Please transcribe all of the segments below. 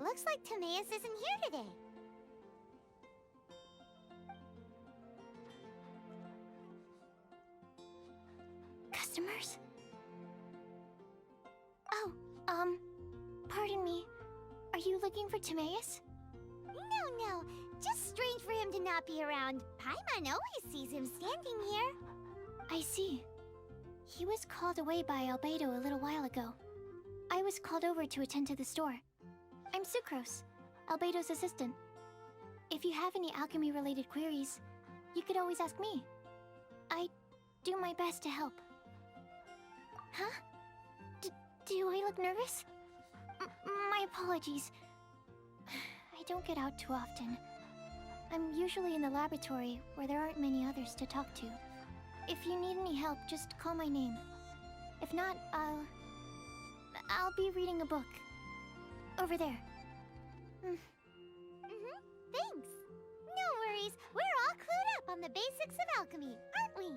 Looks like Timaeus isn't here today. Customers? Oh, pardon me. Are you looking for Timaeus? No. Just strange for him to not be around. Paimon always sees him standing here. I see. He was called away by Albedo a little while ago. I was called over to attend to the store. I'm Sucrose, Albedo's assistant. If you have any alchemy-related queries, you could always ask me. I do my best to help. Huh? Do I look nervous? My apologies. I don't get out too often. I'm usually in the laboratory where there aren't many others to talk to. If you need any help, just call my name. If not, I'll be reading a book. Over there. Thanks. No worries. We're all clued up on the basics of alchemy, aren't we?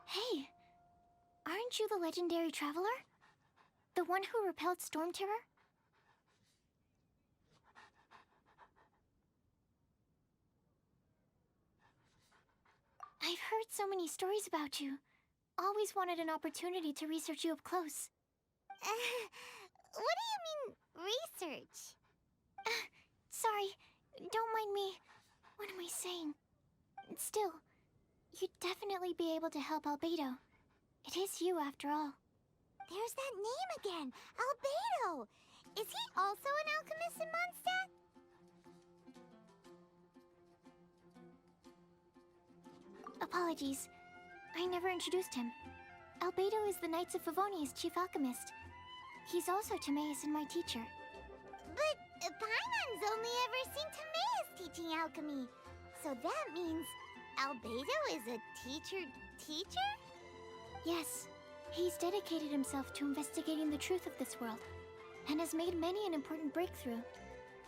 Hey, aren't you the legendary traveler? The one who repelled Storm Terror? I've heard so many stories about you. Always wanted an opportunity to research you up close. What do you mean, research? Sorry, don't mind me. What am I saying? Still, you'd definitely be able to help Albedo. It is you, after all. There's that name again! Albedo! Is he also an alchemist in Mondstadt? Apologies. I never introduced him. Albedo is the Knights of Favonius' chief alchemist. He's also Timaeus and my teacher. But Paimon's only ever seen Timaeus teaching alchemy. So that means Albedo is a teacher? Yes. He's dedicated himself to investigating the truth of this world, and has made many an important breakthrough.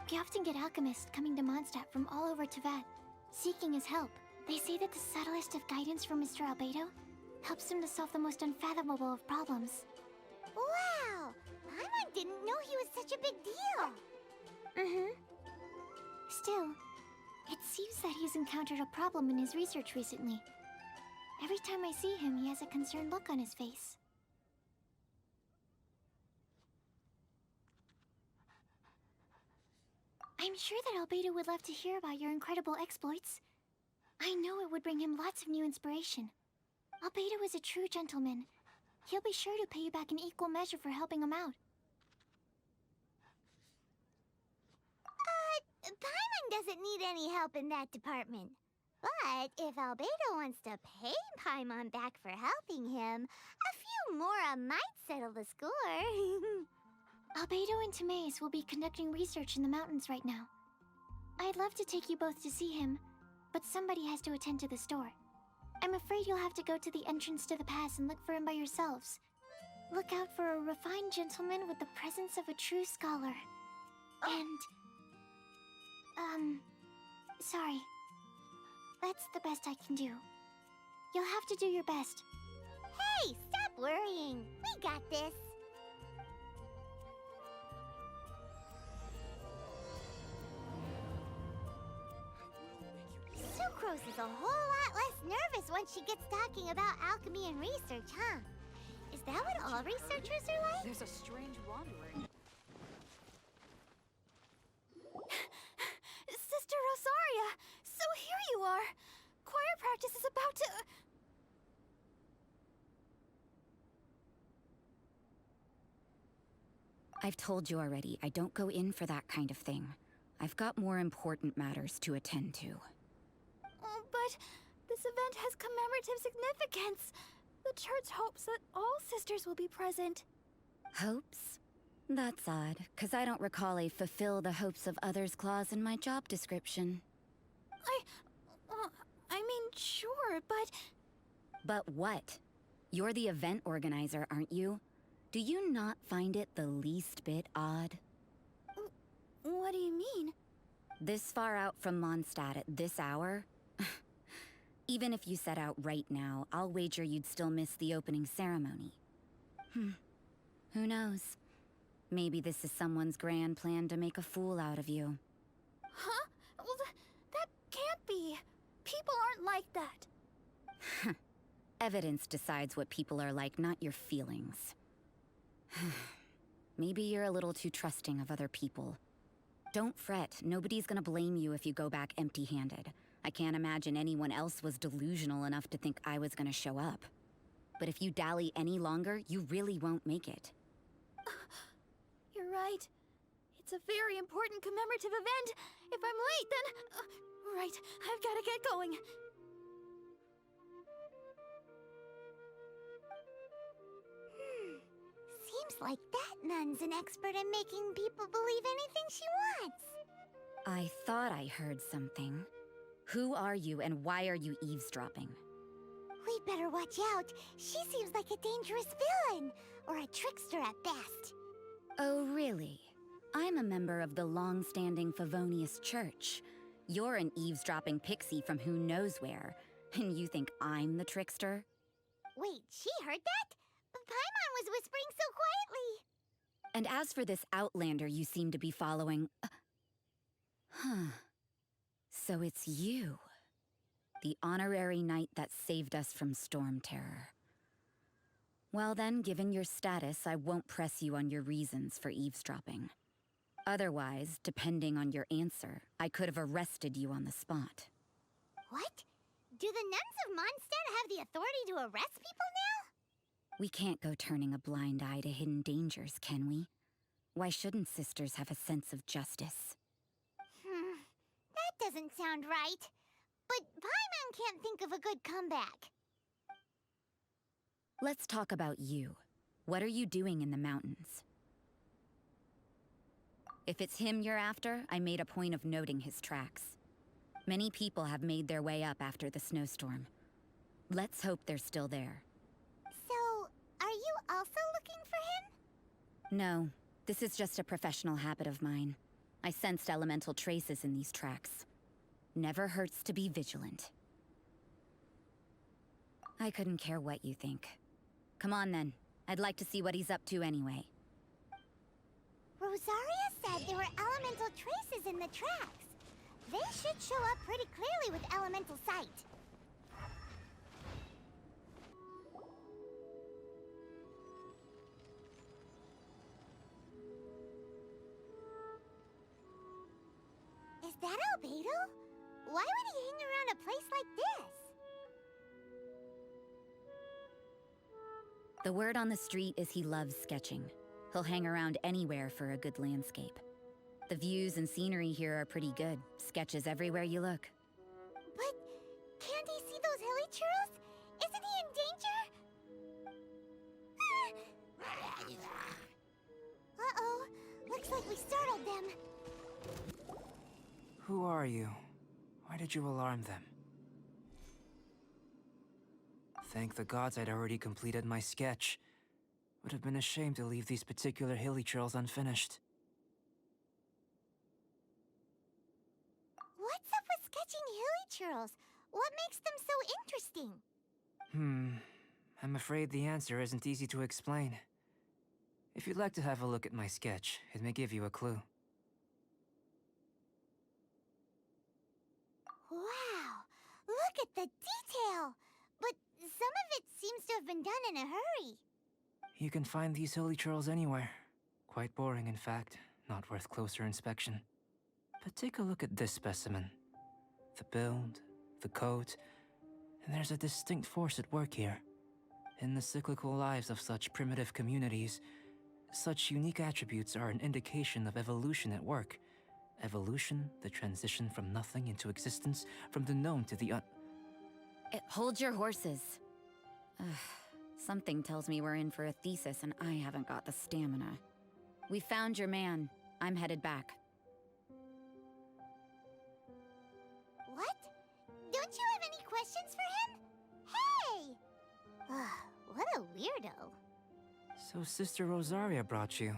We often get alchemists coming to Mondstadt from all over Teyvat, seeking his help. They say that the subtlest of guidance from Mr. Albedo helps him to solve the most unfathomable of problems. Wow! Paimon didn't know he was such a big deal! Still, it seems that he's encountered a problem in his research recently. Every time I see him, he has a concerned look on his face. I'm sure that Albedo would love to hear about your incredible exploits. I know it would bring him lots of new inspiration. Albedo is a true gentleman. He'll be sure to pay you back in equal measure for helping him out. Paimon doesn't need any help in that department. But if Albedo wants to pay Paimon back for helping him, a few mora might settle the score. Albedo and Timaeus will be conducting research in the mountains right now. I'd love to take you both to see him, but somebody has to attend to the store. I'm afraid you'll have to go to the entrance to the pass and look for him by yourselves. Look out for a refined gentleman with the presence of a true scholar. And... sorry. That's the best I can do. You'll have to do your best. Hey, stop worrying. We got this. Sucrose is a whole lot less nervous once she gets talking about alchemy and research, huh? Is that what all researchers are like? There's a strange wandering. Sister Rosaria! So here you are! Choir practice is about to... I've told you already, I don't go in for that kind of thing. I've got more important matters to attend to. But this event has commemorative significance. The church hopes that all sisters will be present. Hopes? That's odd, because I don't recall a fulfill the hopes of others clause in my job description. I mean, sure, but... But what? You're the event organizer, aren't you? Do you not find it the least bit odd? What do you mean? This far out from Mondstadt at this hour? Even if you set out right now, I'll wager you'd still miss the opening ceremony. Who knows? Maybe this is someone's grand plan to make a fool out of you. Huh? Well, that can't be. People aren't like that. Evidence decides what people are like, not your feelings. Maybe you're a little too trusting of other people. Don't fret, nobody's gonna blame you if you go back empty-handed. I can't imagine anyone else was delusional enough to think I was gonna show up. But if you dally any longer, you really won't make it. You're right. It's a very important commemorative event. If I'm late, then... right, I've gotta get going. Seems like that nun's an expert in making people believe anything she wants. I thought I heard something. Who are you and why are you eavesdropping? We'd better watch out. She seems like a dangerous villain, or a trickster at best. Oh, really? I'm a member of the long-standing Favonius Church. You're an eavesdropping pixie from who knows where, and you think I'm the trickster? Wait, she heard that? Paimon was whispering so quietly. And as for this outlander you seem to be following... So it's you. The honorary knight that saved us from storm terror. Well then, given your status, I won't press you on your reasons for eavesdropping. Otherwise, depending on your answer, I could have arrested you on the spot. What? Do the nuns of Mondstadt have the authority to arrest people now? We can't go turning a blind eye to hidden dangers, can we? Why shouldn't sisters have a sense of justice? That doesn't sound right. But Paimon can't think of a good comeback. Let's talk about you. What are you doing in the mountains? If it's him you're after, I made a point of noting his tracks. Many people have made their way up after the snowstorm. Let's hope they're still there. So, are you also looking for him? No, this is just a professional habit of mine. I sensed elemental traces in these tracks. Never hurts to be vigilant. I couldn't care what you think. Come on then. I'd like to see what he's up to anyway. Rosaria said there were elemental traces in the tracks. They should show up pretty clearly with elemental sight. Is that Albedo? Why would he hang around a place like this? The word on the street is he loves sketching. He'll hang around anywhere for a good landscape. The views and scenery here are pretty good. Sketches everywhere you look. But can't he see those hilichurls? Isn't he in danger? Uh-oh. Looks like we startled them. Who are you? Why did you alarm them? Thank the gods I'd already completed my sketch. Would have been a shame to leave these particular hilichurls unfinished. What's up with sketching hilichurls? What makes them so interesting? I'm afraid the answer isn't easy to explain. If you'd like to have a look at my sketch, it may give you a clue. Wow! Look at the detail! But some of it seems to have been done in a hurry. You can find these hilichurls anywhere. Quite boring, in fact. Not worth closer inspection. But take a look at this specimen. The build, the coat, and there's a distinct force at work here. In the cyclical lives of such primitive communities, such unique attributes are an indication of evolution at work. Evolution, the transition from nothing into existence, from the known to the Hold your horses. Something tells me we're in for a thesis and I haven't got the stamina. We found your man. I'm headed back. What? Don't you have any questions for him? Hey! What a weirdo. So Sister Rosaria brought you.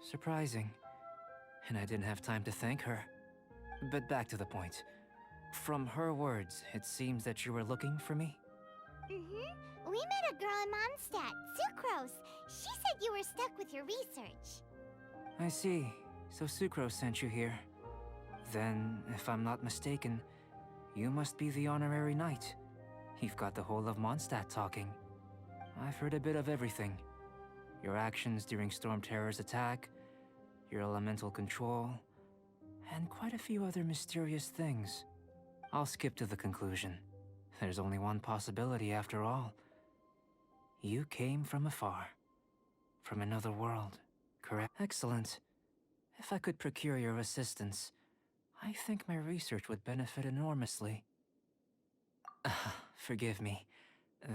Surprising. And I didn't have time to thank her. But back to the point. From her words, it seems that you were looking for me? Mm-hmm. We met a girl in Mondstadt, Sucrose. She said you were stuck with your research. I see. So Sucrose sent you here. Then, if I'm not mistaken, you must be the honorary knight. You've got the whole of Mondstadt talking. I've heard a bit of everything. Your actions during Storm Terror's attack, your elemental control, and quite a few other mysterious things. I'll skip to the conclusion. There's only one possibility after all. You came from afar. From another world, correct? Excellent. If I could procure your assistance, I think my research would benefit enormously. Forgive me.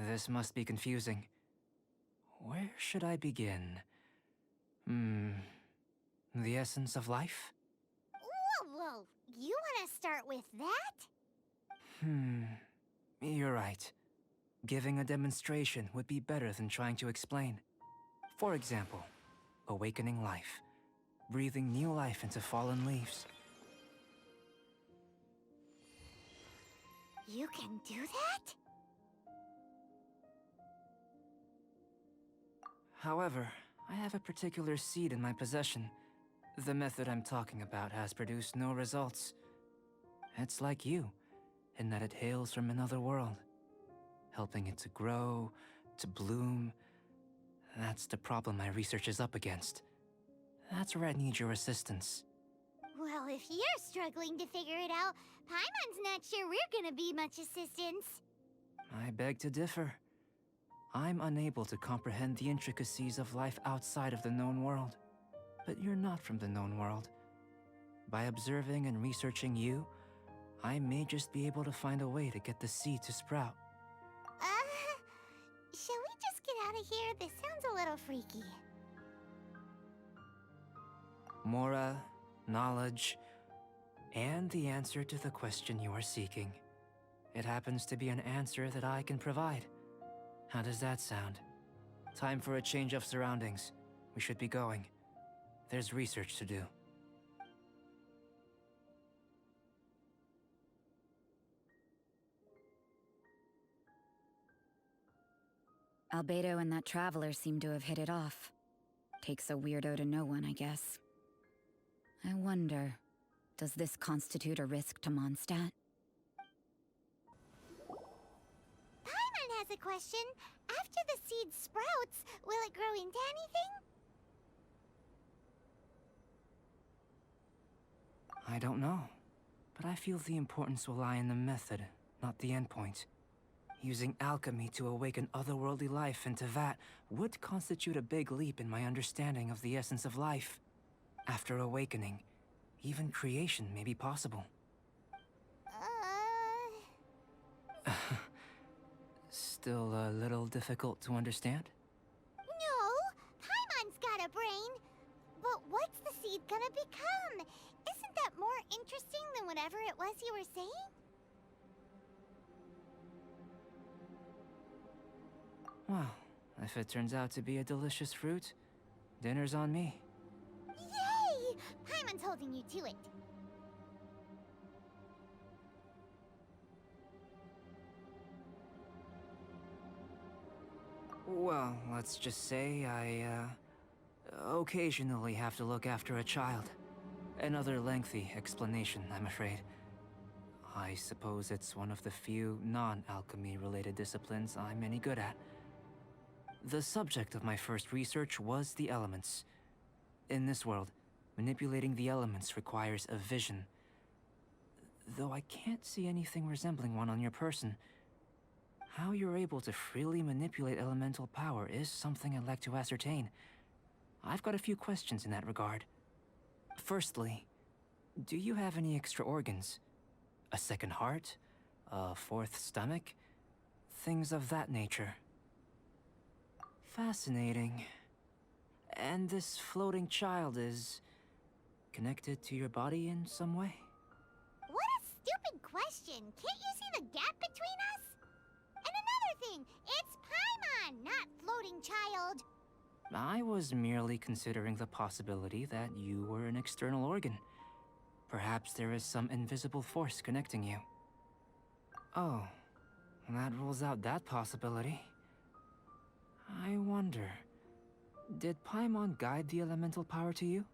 This must be confusing. Where should I begin? The essence of life? Whoa! You want to start with that? You're right. Giving a demonstration would be better than trying to explain. For example, awakening life. Breathing new life into fallen leaves. You can do that? However, I have a particular seed in my possession. The method I'm talking about has produced no results. It's like you, in that it hails from another world. Helping it to grow, to bloom. That's the problem my research is up against. That's where I need your assistance. Well, if you're struggling to figure it out, Paimon's not sure we're gonna be much assistance. I beg to differ. I'm unable to comprehend the intricacies of life outside of the known world. But you're not from the known world. By observing and researching you, I may just be able to find a way to get the seed to sprout. Shall we just get out of here? This sounds a little freaky. Mora, knowledge, and the answer to the question you are seeking. It happens to be an answer that I can provide. How does that sound? Time for a change of surroundings. We should be going. There's research to do. Albedo and that traveler seem to have hit it off. Takes a weirdo to know one, I guess. I wonder, does this constitute a risk to Mondstadt? Paimon has a question. After the seed sprouts, will it grow into anything? I don't know, but I feel the importance will lie in the method, not the endpoint. Using alchemy to awaken otherworldly life into that would constitute a big leap in my understanding of the essence of life. After awakening, even creation may be possible. Still a little difficult to understand? No, Paimon's got a brain. But what's the seed gonna become? Isn't that more interesting than whatever it was you were saying? Well, if it turns out to be a delicious fruit, dinner's on me. Yay! Paimon's holding you to it. Well, let's just say I, occasionally have to look after a child. Another lengthy explanation, I'm afraid. I suppose it's one of the few non-alchemy-related disciplines I'm any good at. The subject of my first research was the elements. In this world, manipulating the elements requires a vision. Though I can't see anything resembling one on your person, how you're able to freely manipulate elemental power is something I'd like to ascertain. I've got a few questions in that regard. Firstly, do you have any extra organs? A second heart? A fourth stomach? Things of that nature. Fascinating. And this floating child is connected to your body in some way? What a stupid question! Can't you see the gap between us? And another thing, it's Paimon, not floating child. I was merely considering the possibility that you were an external organ. Perhaps there is some invisible force connecting you. Oh, that rules out that possibility. I wonder, did Paimon guide the elemental power to you?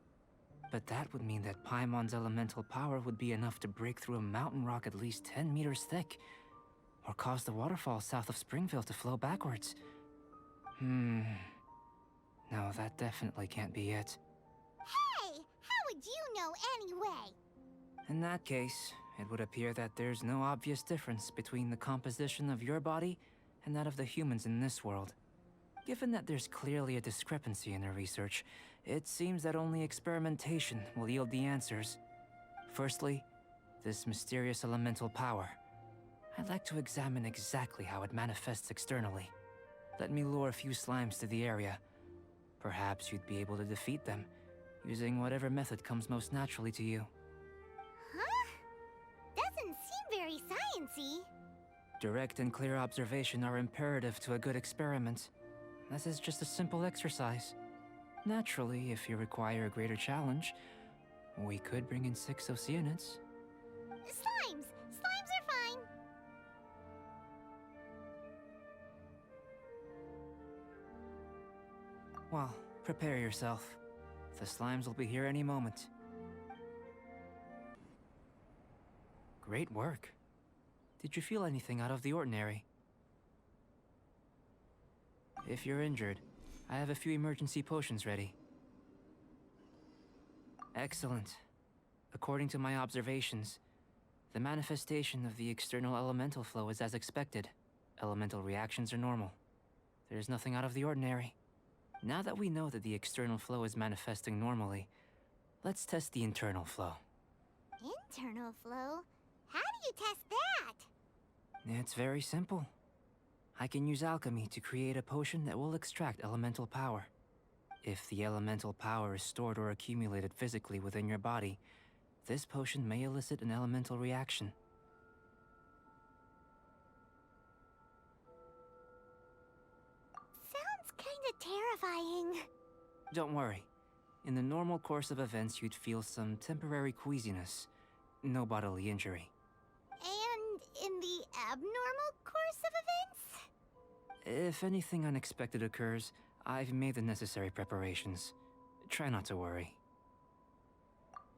But that would mean that Paimon's elemental power would be enough to break through a mountain rock at least 10 meters thick, or cause the waterfall south of Springville to flow backwards. No, that definitely can't be it. Hey! How would you know anyway? In that case, it would appear that there's no obvious difference between the composition of your body and that of the humans in this world. Given that there's clearly a discrepancy in our research, it seems that only experimentation will yield the answers. Firstly, this mysterious elemental power. I'd like to examine exactly how it manifests externally. Let me lure a few slimes to the area. Perhaps you'd be able to defeat them, using whatever method comes most naturally to you. Huh? Doesn't seem very sciencey. Direct and clear observation are imperative to a good experiment. This is just a simple exercise. Naturally, if you require a greater challenge, we could bring in 6 Oceanids. Slimes! Slimes are fine! Well, prepare yourself. The slimes will be here any moment. Great work. Did you feel anything out of the ordinary? If you're injured, I have a few emergency potions ready. Excellent. According to my observations, the manifestation of the external elemental flow is as expected. Elemental reactions are normal. There's nothing out of the ordinary. Now that we know that the external flow is manifesting normally, let's test the internal flow. Internal flow? How do you test that? It's very simple. I can use alchemy to create a potion that will extract elemental power. If the elemental power is stored or accumulated physically within your body, this potion may elicit an elemental reaction. Sounds kinda terrifying. Don't worry. In the normal course of events, you'd feel some temporary queasiness. No bodily injury. And in the abnormal course of events? If anything unexpected occurs, I've made the necessary preparations. Try not to worry.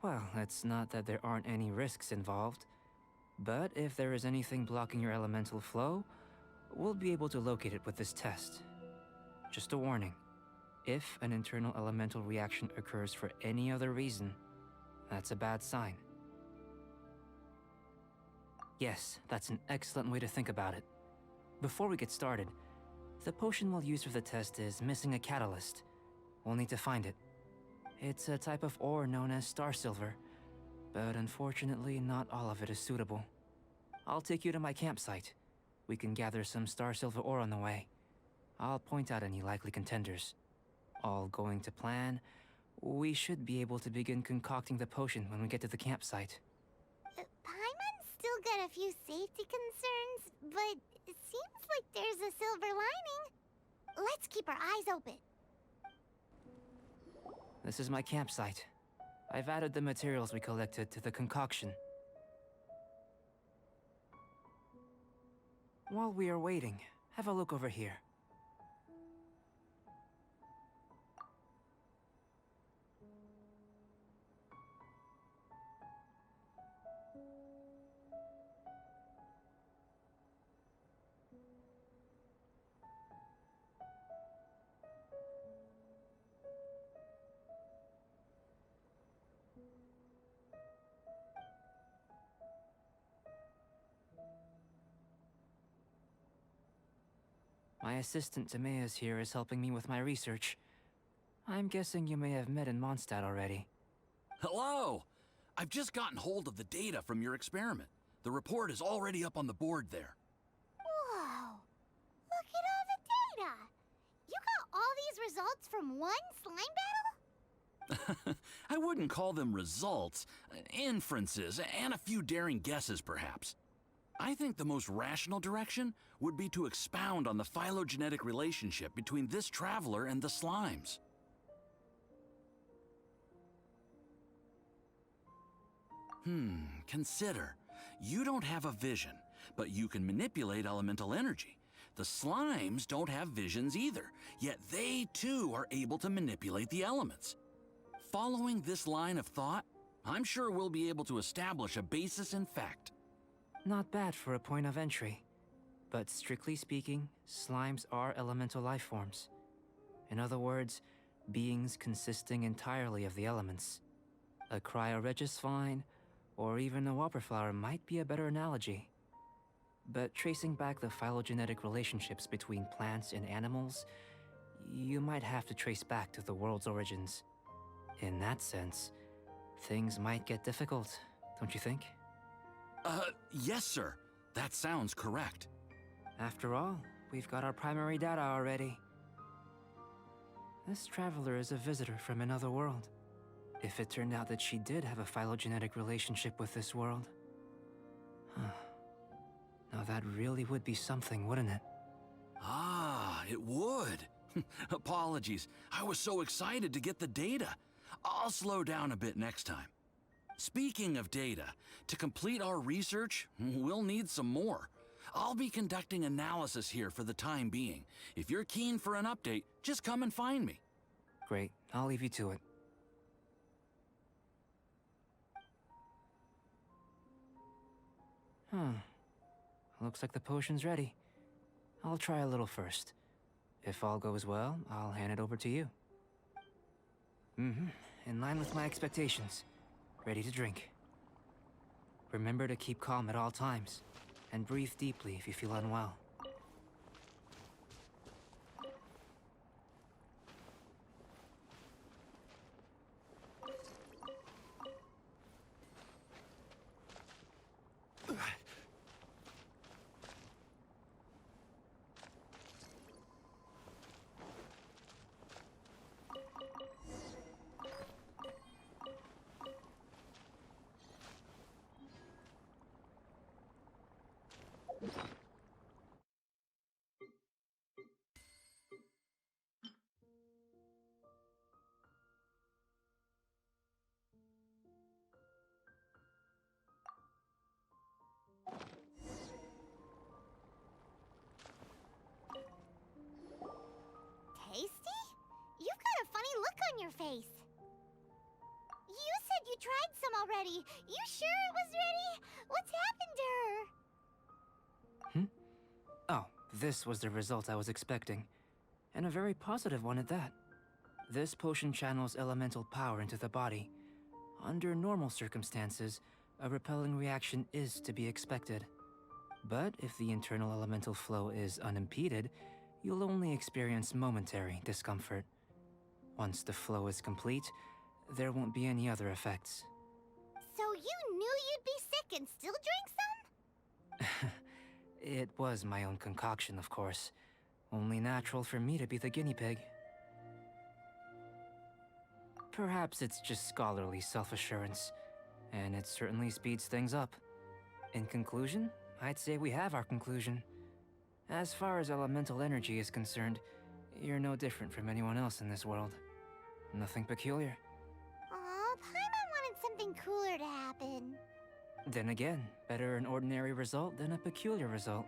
Well, it's not that there aren't any risks involved, but if there is anything blocking your elemental flow, we'll be able to locate it with this test. Just a warning. If an internal elemental reaction occurs for any other reason, that's a bad sign. Yes, that's an excellent way to think about it. Before we get started, the potion we'll use for the test is missing a catalyst. We'll need to find it. It's a type of ore known as star silver, but unfortunately not all of it is suitable. I'll take you to my campsite. We can gather some star silver ore on the way. I'll point out any likely contenders. All going to plan, we should be able to begin concocting the potion when we get to the campsite. Paimon's still got a few safety concerns, but it seems like there's a silver lining. Let's keep our eyes open. This is my campsite. I've added the materials we collected to the concoction. While we are waiting, have a look over here. My assistant Timaeus here is helping me with my research. I'm guessing you may have met in Mondstadt already. Hello! I've just gotten hold of the data from your experiment. The report is already up on the board there. Whoa! Look at all the data! You got all these results from one slime battle? I wouldn't call them results, inferences, and a few daring guesses perhaps. I think the most rational direction would be to expound on the phylogenetic relationship between this traveler and the slimes. Consider. You don't have a vision, but you can manipulate elemental energy. The slimes don't have visions either, yet they too are able to manipulate the elements. Following this line of thought, I'm sure we'll be able to establish a basis in fact. Not bad for a point of entry. But strictly speaking, slimes are elemental life forms. In other words, beings consisting entirely of the elements. A cryoregisvine, or even a wildflower might be a better analogy. But tracing back the phylogenetic relationships between plants and animals, you might have to trace back to the world's origins. In that sense, things might get difficult, don't you think? Yes, sir. That sounds correct. After all, we've got our primary data already. This traveler is a visitor from another world. If it turned out that she did have a phylogenetic relationship with this world. Now that really would be something, wouldn't it? Ah, it would. Apologies. I was so excited to get the data. I'll slow down a bit next time. Speaking of data, to complete our research, we'll need some more. I'll be conducting analysis here for the time being. If you're keen for an update, just come and find me. Great, I'll leave you to it. Looks like the potion's ready. I'll try a little first. If all goes well, I'll hand it over to you. In line with my expectations. Ready to drink. Remember to keep calm at all times, and breathe deeply if you feel unwell. Tasty? You've got a funny look on your face. You said you tried some already. You sure it was ready? What's happened to her? Oh, this was the result I was expecting. And a very positive one at that. This potion channels elemental power into the body. Under normal circumstances, a repelling reaction is to be expected. But if the internal elemental flow is unimpeded, you'll only experience momentary discomfort. Once the flow is complete, there won't be any other effects. So you knew you'd be sick and still drank some? It was my own concoction, of course. Only natural for me to be the guinea pig. Perhaps it's just scholarly self-assurance, and it certainly speeds things up. In conclusion, I'd say we have our conclusion. As far as elemental energy is concerned, you're no different from anyone else in this world. Nothing peculiar. Aw, Paimon wanted something cooler to happen. Then again, better an ordinary result than a peculiar result.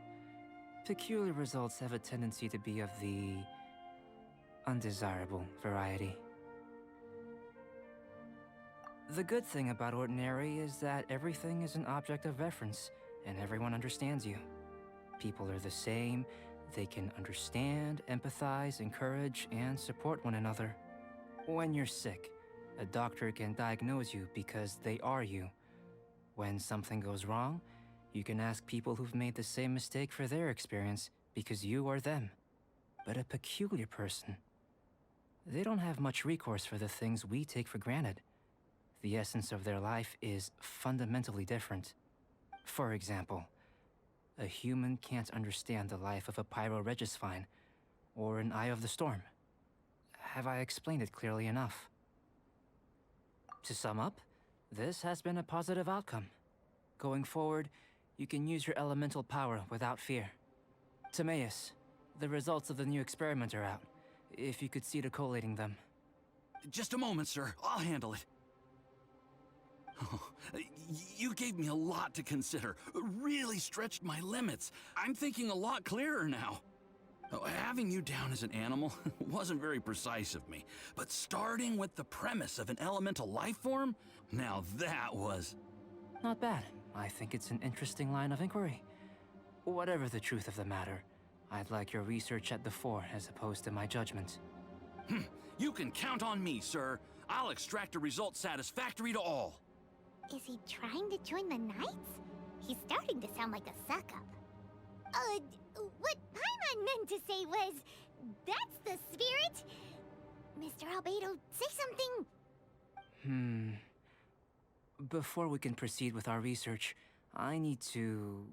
Peculiar results have a tendency to be of the undesirable variety. The good thing about ordinary is that everything is an object of reference, and everyone understands you. People are the same, they can understand, empathize, encourage, and support one another. When you're sick, a doctor can diagnose you because they are you. When something goes wrong, you can ask people who've made the same mistake for their experience because you are them. But a peculiar person, they don't have much recourse for the things we take for granted. The essence of their life is fundamentally different. For example, a human can't understand the life of a pyroregisvine or an Eye of the Storm. Have I explained it clearly enough? To sum up, this has been a positive outcome. Going forward, you can use your elemental power without fear. Timaeus, the results of the new experiment are out. If you could see to collating them. Just a moment, sir. I'll handle it. Oh, You gave me a lot to consider, really stretched my limits. I'm thinking a lot clearer now. Having you down as an animal wasn't very precise of me, but starting with the premise of an elemental life form, now that was... Not bad. I think it's an interesting line of inquiry. Whatever the truth of the matter, I'd like your research at the fore as opposed to my judgment. You can count on me, sir. I'll extract a result satisfactory to all. Is he trying to join the Knights? He's starting to sound like a suck-up. What Paimon meant to say was, that's the spirit? Mr. Albedo, say something. Before we can proceed with our research, I need to...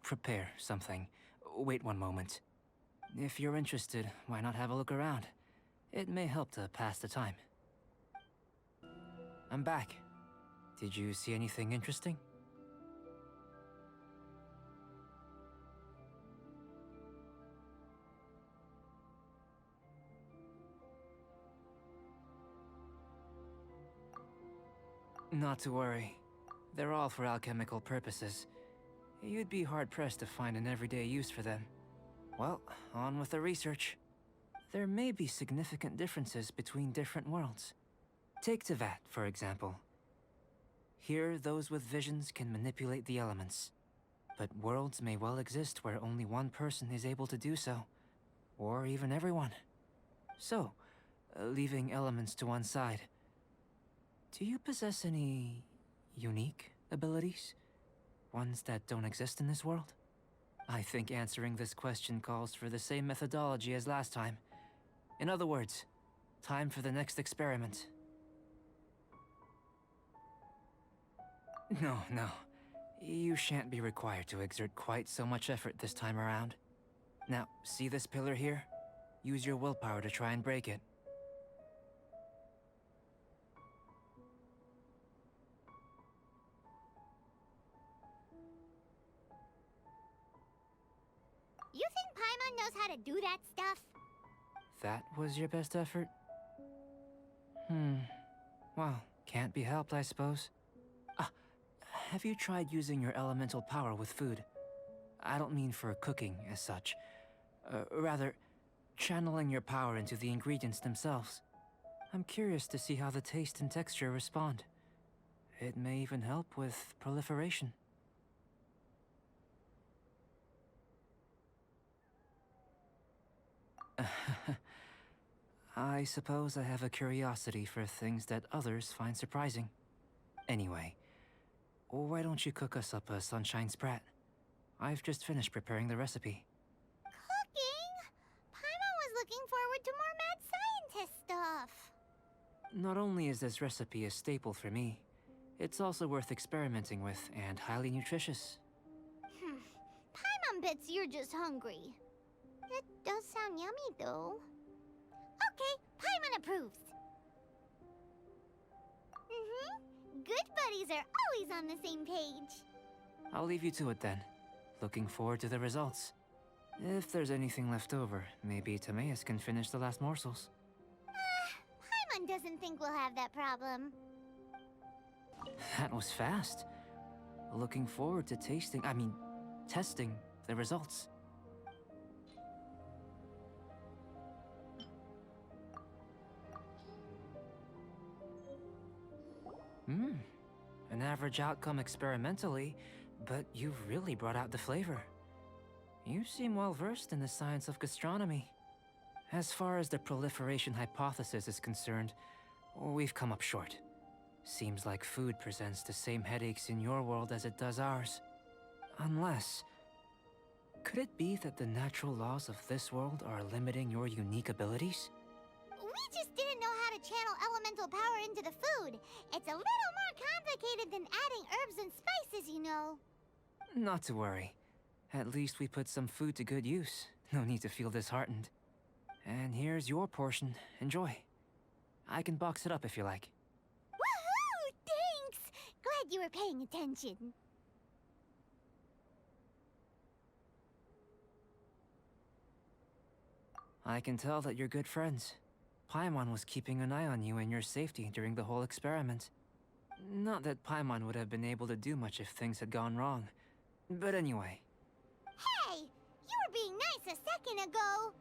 prepare something. Wait one moment. If you're interested, why not have a look around? It may help to pass the time. I'm back. Did you see anything interesting? Not to worry. They're all for alchemical purposes. You'd be hard-pressed to find an everyday use for them. Well, on with the research. There may be significant differences between different worlds. Take Tevat, for example. Here, those with visions can manipulate the elements. But worlds may well exist where only one person is able to do so. Or even everyone. So, leaving elements to one side, do you possess any... unique abilities? Ones that don't exist in this world? I think answering this question calls for the same methodology as last time. In other words, time for the next experiment. No. You shan't be required to exert quite so much effort this time around. Now, see this pillar here? Use your willpower to try and break it. You think Paimon knows how to do that stuff? That was your best effort? Well, can't be helped, I suppose. Have you tried using your elemental power with food? I don't mean for cooking, as such. Rather, channeling your power into the ingredients themselves. I'm curious to see how the taste and texture respond. It may even help with proliferation. I suppose I have a curiosity for things that others find surprising. Anyway, why don't you cook us up a sunshine sprat? I've just finished preparing the recipe. Cooking? Paimon was looking forward to more mad scientist stuff. Not only is this recipe a staple for me, it's also worth experimenting with and highly nutritious. Paimon bets you're just hungry. It does sound yummy, though. Okay, Paimon approves. Good buddies are always on the same page. I'll leave you to it then. Looking forward to the results. If there's anything left over, maybe Timaeus can finish the last morsels. Paimon doesn't think we'll have that problem. That was fast. Looking forward to testing the results. An average outcome experimentally, but you've really brought out the flavor. You seem well versed in the science of gastronomy. As far as the proliferation hypothesis is concerned, we've come up short. Seems like food presents the same headaches in your world as it does ours. Unless... could it be that the natural laws of this world are limiting your unique abilities? We just didn't know how to channel elemental power into the food. It's a little more complicated than adding herbs and spices, you know. Not to worry. At least we put some food to good use. No need to feel disheartened. And here's your portion. Enjoy. I can box it up if you like. Woohoo! Thanks! Glad you were paying attention. I can tell that you're good friends. Paimon was keeping an eye on you and your safety during the whole experiment. Not that Paimon would have been able to do much if things had gone wrong. But anyway. Hey! You were being nice a second ago!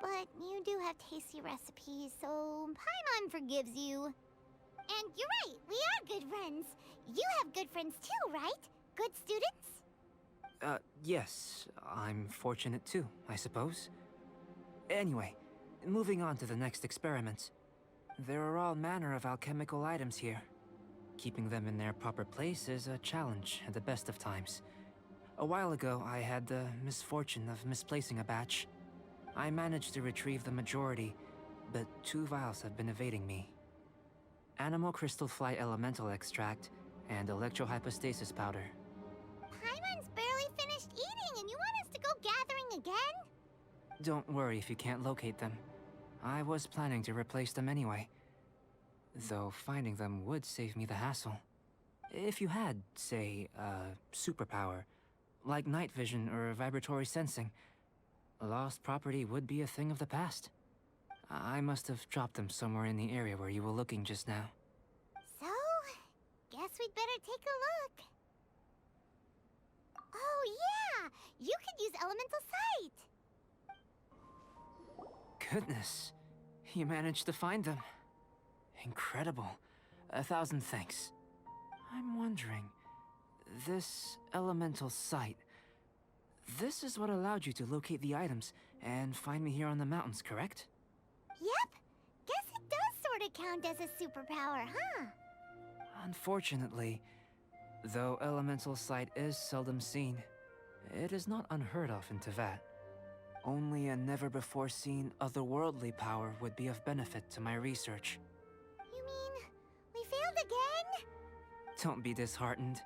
But you do have tasty recipes, so Paimon forgives you. And you're right, we are good friends. You have good friends too, right? Good students? Yes. I'm fortunate too, I suppose. Anyway, moving on to the next experiment. There are all manner of alchemical items here. Keeping them in their proper place is a challenge at the best of times. A while ago, I had the misfortune of misplacing a batch. I managed to retrieve the majority, but 2 vials have been evading me. Animal crystal fly elemental extract and electrohypostasis powder. Paimon's barely finished eating and you want us to go gathering again? Don't worry if you can't locate them. I was planning to replace them anyway. Though finding them would save me the hassle. If you had, say, a superpower, like night vision or vibratory sensing, lost property would be a thing of the past. I must have dropped them somewhere in the area where you were looking just now. So, guess we'd better take a look. Oh yeah! You could use elemental sight! Goodness, you managed to find them. Incredible. 1,000 thanks. I'm wondering, this elemental sight, this is what allowed you to locate the items and find me here on the mountains, correct? Yep! Guess it does sorta count as a superpower, huh? Unfortunately, though elemental sight is seldom seen, it is not unheard of in Teyvat. Only a never-before-seen otherworldly power would be of benefit to my research. You mean, we failed again? Don't be disheartened.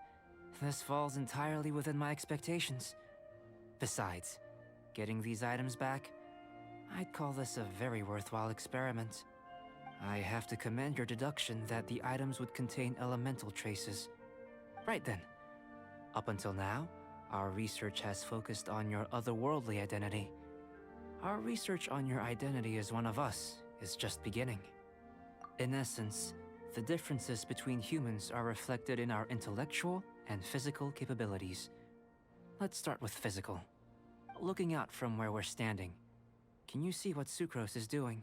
This falls entirely within my expectations. Besides, getting these items back, I'd call this a very worthwhile experiment. I have to commend your deduction that the items would contain elemental traces. Right then. Up until now, our research has focused on your otherworldly identity. Our research on your identity as one of us is just beginning. In essence, the differences between humans are reflected in our intellectual and physical capabilities. Let's start with physical. Looking out from where we're standing, can you see what Sucrose is doing?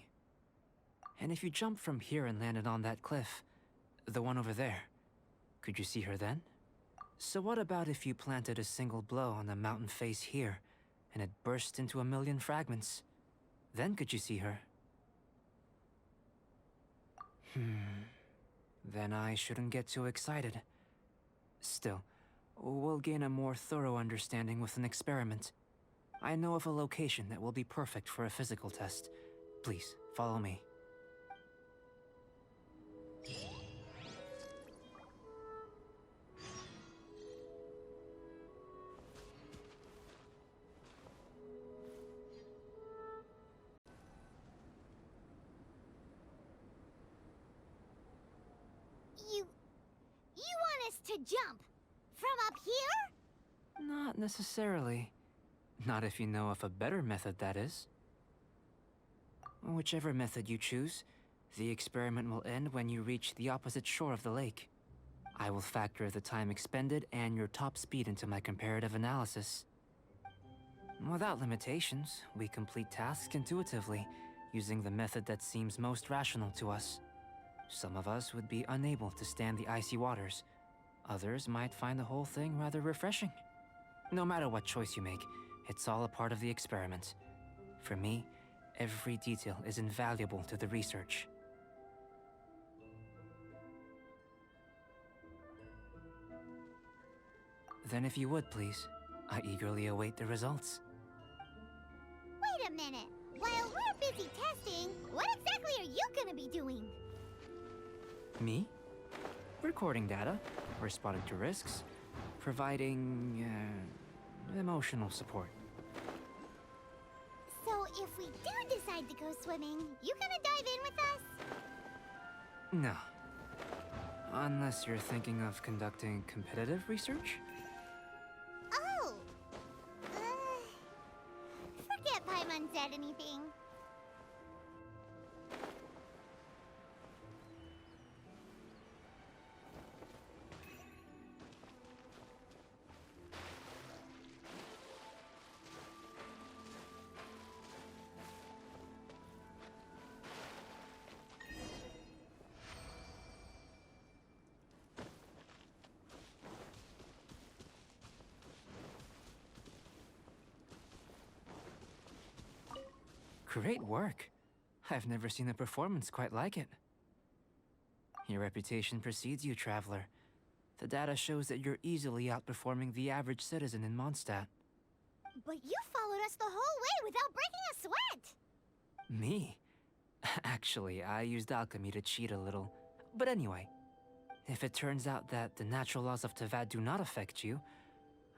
And if you jumped from here and landed on that cliff, the one over there, could you see her then? So what about if you planted a single blow on the mountain face here, and it burst into 1,000,000 fragments? Then could you see her? Then I shouldn't get too excited. Still, we'll gain a more thorough understanding with an experiment. I know of a location that will be perfect for a physical test. Please, follow me. You want us to jump? From up here? Not necessarily. Not if you know of a better method, that is. Whichever method you choose, the experiment will end when you reach the opposite shore of the lake. I will factor the time expended and your top speed into my comparative analysis. Without limitations, we complete tasks intuitively, using the method that seems most rational to us. Some of us would be unable to stand the icy waters. Others might find the whole thing rather refreshing. No matter what choice you make, it's all a part of the experiment. For me, every detail is invaluable to the research. Then if you would, please, I eagerly await the results. Wait a minute. While we're busy testing, what exactly are you gonna be doing? Me? Recording data, responding to risks, providing, emotional support. So if we do decide to go swimming, you gonna dive in with us? No. Unless you're thinking of conducting competitive research? Oh! Forget Paimon said anything. Great work. I've never seen a performance quite like it. Your reputation precedes you, Traveler. The data shows that you're easily outperforming the average citizen in Mondstadt. But you followed us the whole way without breaking a sweat! Me? Actually, I used alchemy to cheat a little. But anyway, if it turns out that the natural laws of Tavad do not affect you,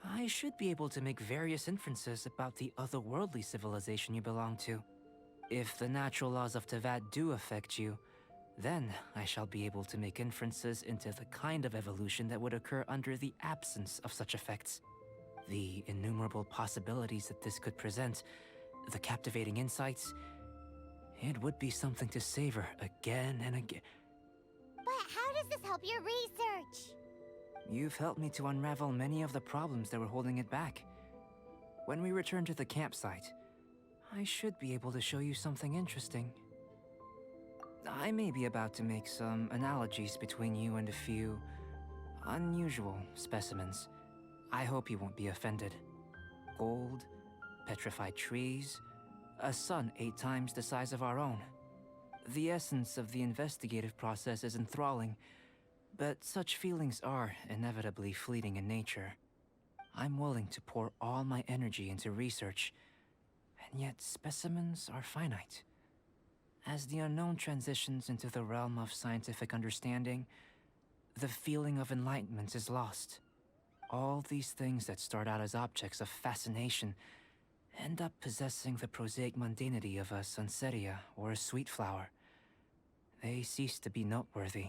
I should be able to make various inferences about the otherworldly civilization you belong to. If the natural laws of Tavad do affect you, then I shall be able to make inferences into the kind of evolution that would occur under the absence of such effects. The innumerable possibilities that this could present, the captivating insights, it would be something to savor again and again. But how does this help your research? You've helped me to unravel many of the problems that were holding it back. When we return to the campsite, I should be able to show you something interesting. I may be about to make some analogies between you and a few unusual specimens. I hope you won't be offended. Gold, petrified trees, a sun 8 times the size of our own. The essence of the investigative process is enthralling, but such feelings are inevitably fleeting in nature. I'm willing to pour all my energy into research, and yet specimens are finite. As the unknown transitions into the realm of scientific understanding, the feeling of enlightenment is lost. All these things that start out as objects of fascination end up possessing the prosaic mundanity of a Sunsetia or a sweet flower. They cease to be noteworthy.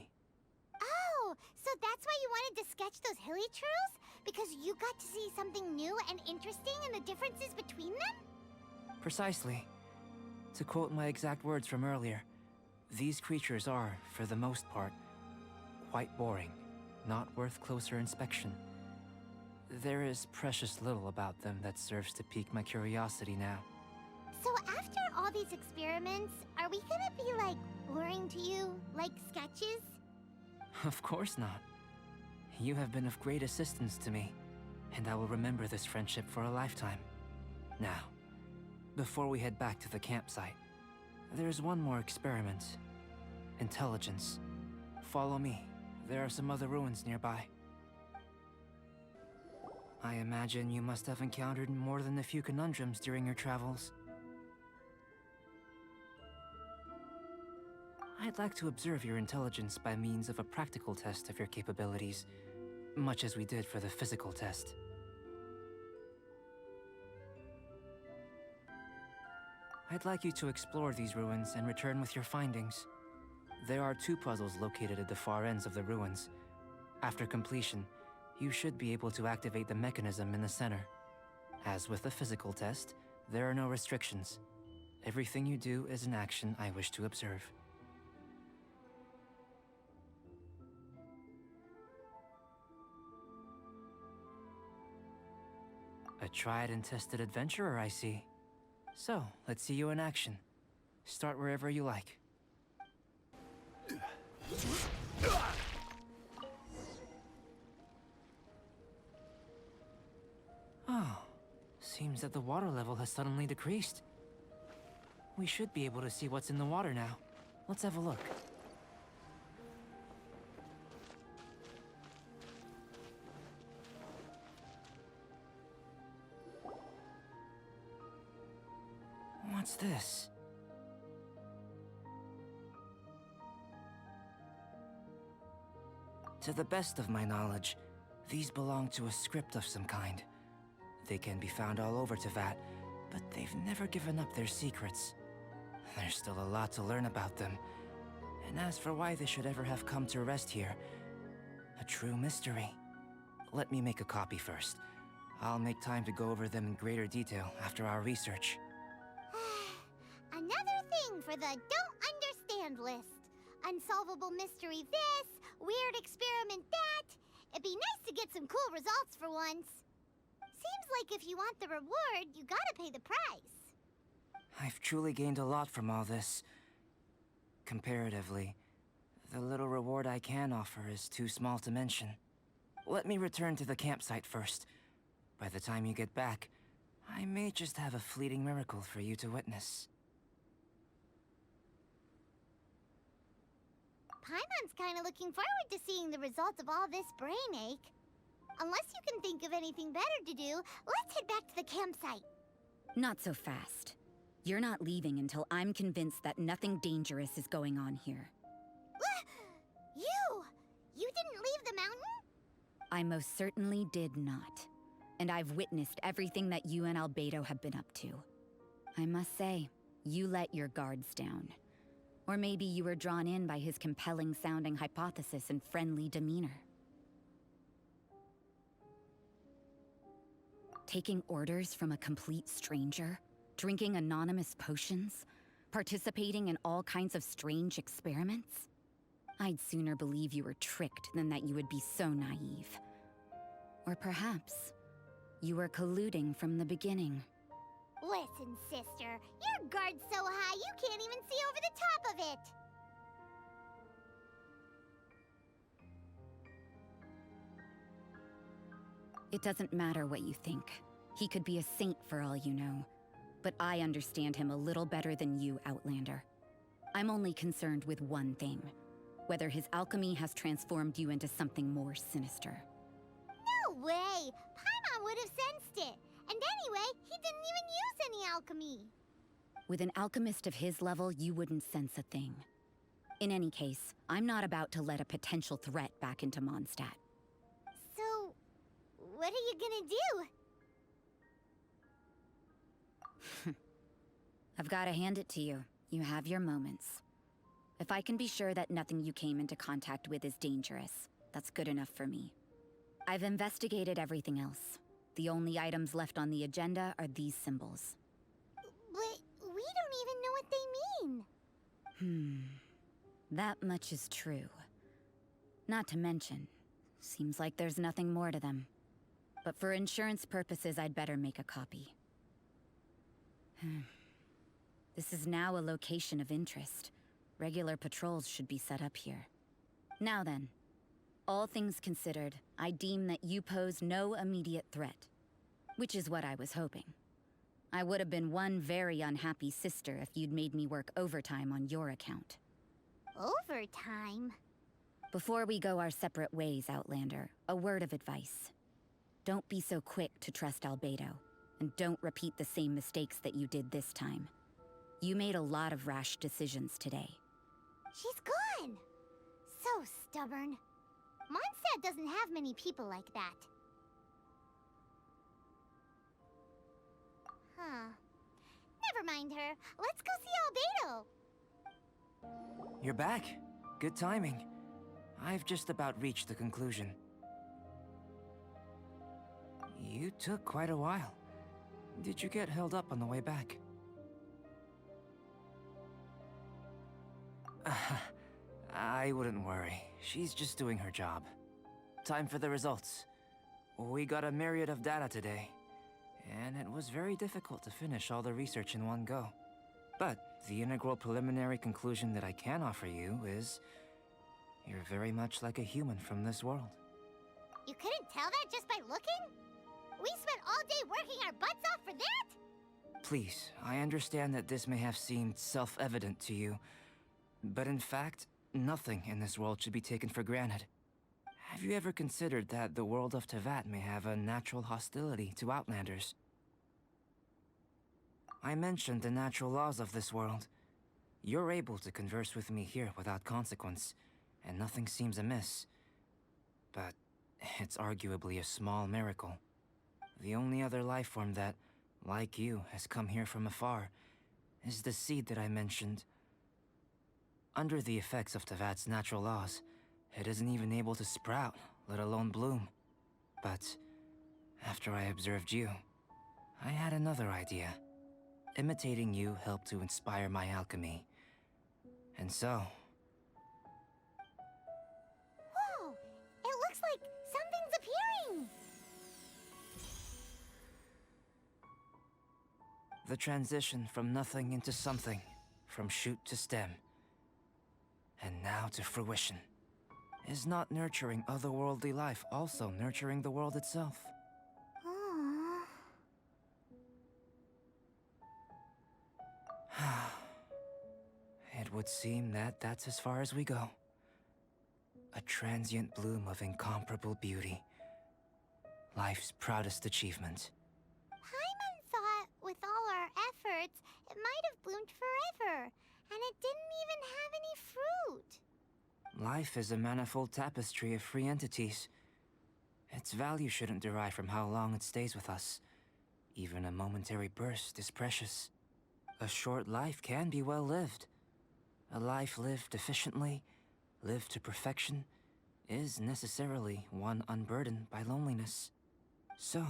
Oh, so that's why you wanted to sketch those hilly churls? Because you got to see something new and interesting in the differences between them? Precisely. To quote my exact words from earlier, these creatures are, for the most part, quite boring, not worth closer inspection. There is precious little about them that serves to pique my curiosity now. So after all these experiments, are we gonna be, like, boring to you? Like sketches? Of course not. You have been of great assistance to me, and I will remember this friendship for a lifetime. Now, before we head back to the campsite, there's one more experiment. Intelligence. Follow me. There are some other ruins nearby. I imagine you must have encountered more than a few conundrums during your travels. I'd like to observe your intelligence by means of a practical test of your capabilities, much as we did for the physical test. I'd like you to explore these ruins and return with your findings. There are 2 puzzles located at the far ends of the ruins. After completion, you should be able to activate the mechanism in the center. As with the physical test, there are no restrictions. Everything you do is an action I wish to observe. A tried and tested adventurer, I see. So, let's see you in action. Start wherever you like. Oh, seems that the water level has suddenly decreased. We should be able to see what's in the water now. Let's have a look. What's this? To the best of my knowledge, these belong to a script of some kind. They can be found all over Teyvat, but they've never given up their secrets. There's still a lot to learn about them. And as for why they should ever have come to rest here, a true mystery. Let me make a copy first. I'll make time to go over them in greater detail after our research. Another thing for the don't understand list. Unsolvable mystery this, weird experiment that. It'd be nice to get some cool results for once. Seems like if you want the reward, you gotta pay the price. I've truly gained a lot from all this. Comparatively, the little reward I can offer is too small to mention. Let me return to the campsite first. By the time you get back, I may just have a fleeting miracle for you to witness. Paimon's kinda looking forward to seeing the results of all this brain ache. Unless you can think of anything better to do, let's head back to the campsite. Not so fast. You're not leaving until I'm convinced that nothing dangerous is going on here. You! You didn't leave the mountain? I most certainly did not. And I've witnessed everything that you and Albedo have been up to. I must say, you let your guards down. Or maybe you were drawn in by his compelling-sounding hypothesis and friendly demeanor. Taking orders from a complete stranger? Drinking anonymous potions? Participating in all kinds of strange experiments? I'd sooner believe you were tricked than that you would be so naive. Or perhaps, you were colluding from the beginning. Listen, sister, your guard's so high you can't even see over the top of it! It doesn't matter what you think. He could be a saint for all you know. But I understand him a little better than you, Outlander. I'm only concerned with one thing. Whether his alchemy has transformed you into something more sinister. No way! Paimon would have sensed it! And anyway, he didn't even use any alchemy! With an alchemist of his level, you wouldn't sense a thing. In any case, I'm not about to let a potential threat back into Mondstadt. So, what are you gonna do? I've gotta hand it to you. You have your moments. If I can be sure that nothing you came into contact with is dangerous, that's good enough for me. I've investigated everything else. The only items left on the agenda are these symbols. But we don't even know what they mean. That much is true. Not to mention, seems like there's nothing more to them. But for insurance purposes, I'd better make a copy. This is now a location of interest. Regular patrols should be set up here. Now then, all things considered, I deem that you pose no immediate threat. Which is what I was hoping. I would have been one very unhappy sister if you'd made me work overtime on your account. Overtime? Before we go our separate ways, Outlander, a word of advice. Don't be so quick to trust Albedo, and don't repeat the same mistakes that you did this time. You made a lot of rash decisions today. She's gone! So stubborn. Mondstadt doesn't have many people like that. Huh. Never mind her. Let's go see Albedo! You're back. Good timing. I've just about reached the conclusion. You took quite a while. Did you get held up on the way back? I wouldn't worry. She's just doing her job. Time for the results. We got a myriad of data today, and it was very difficult to finish all the research in one go. But the integral preliminary conclusion that I can offer you is you're very much like a human from this world. You couldn't tell that just by looking? We spent all day working our butts off for that? Please, I understand that this may have seemed self-evident to you, but in fact, nothing in this world should be taken for granted. Have you ever considered that the world of Teyvat may have a natural hostility to Outlanders? I mentioned the natural laws of this world. You're able to converse with me here without consequence, and nothing seems amiss. But it's arguably a small miracle. The only other life form that, like you, has come here from afar is the seed that I mentioned. Under the effects of Teyvat's natural laws, it isn't even able to sprout, let alone bloom. But after I observed you, I had another idea. Imitating you helped to inspire my alchemy. And so... Whoa! It looks like something's appearing! The transition from nothing into something, from shoot to stem, and now to fruition. Is not nurturing otherworldly life also nurturing the world itself? Aww. It would seem that that's as far as we go. a transient bloom of incomparable beauty. Life's proudest achievement. Paimon thought, with all our efforts, it might have bloomed forever, and it didn't even have any fruit. Life is a manifold tapestry of free entities. Its value shouldn't derive from how long it stays with us. Even a momentary burst is precious. A short life can be well lived. A life lived efficiently, lived to perfection, is necessarily one unburdened by loneliness. So,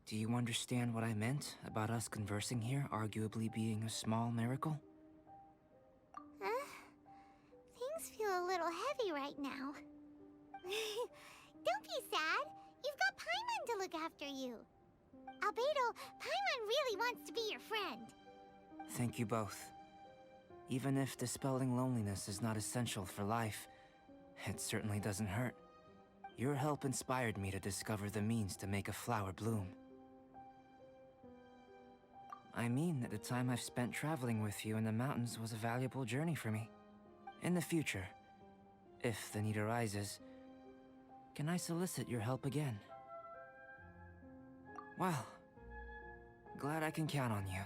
do you understand what I meant about us conversing here arguably being a small miracle? Things feel a little heavy right now. Don't be sad. You've got Paimon to look after you. Albedo, Paimon really wants to be your friend. Thank you both. Even if dispelling loneliness is not essential for life, it certainly doesn't hurt. Your help inspired me to discover the means to make a flower bloom. I mean that the time I've spent traveling with you in the mountains was a valuable journey for me. In the future, if the need arises, can I solicit your help again? Well, glad I can count on you.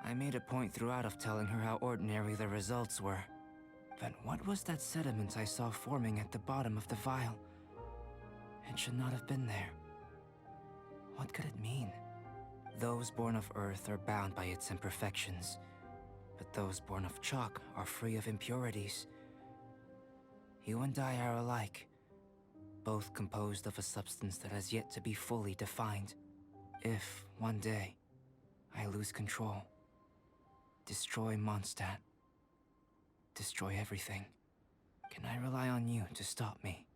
I made a point throughout of telling her how ordinary the results were. But what was that sediment I saw forming at the bottom of the vial? It should not have been there. What could it mean? Those born of Earth are bound by its imperfections, but those born of chalk are free of impurities. You and I are alike, both composed of a substance that has yet to be fully defined. If, one day, I lose control, destroy Mondstadt, destroy everything, can I rely on you to stop me?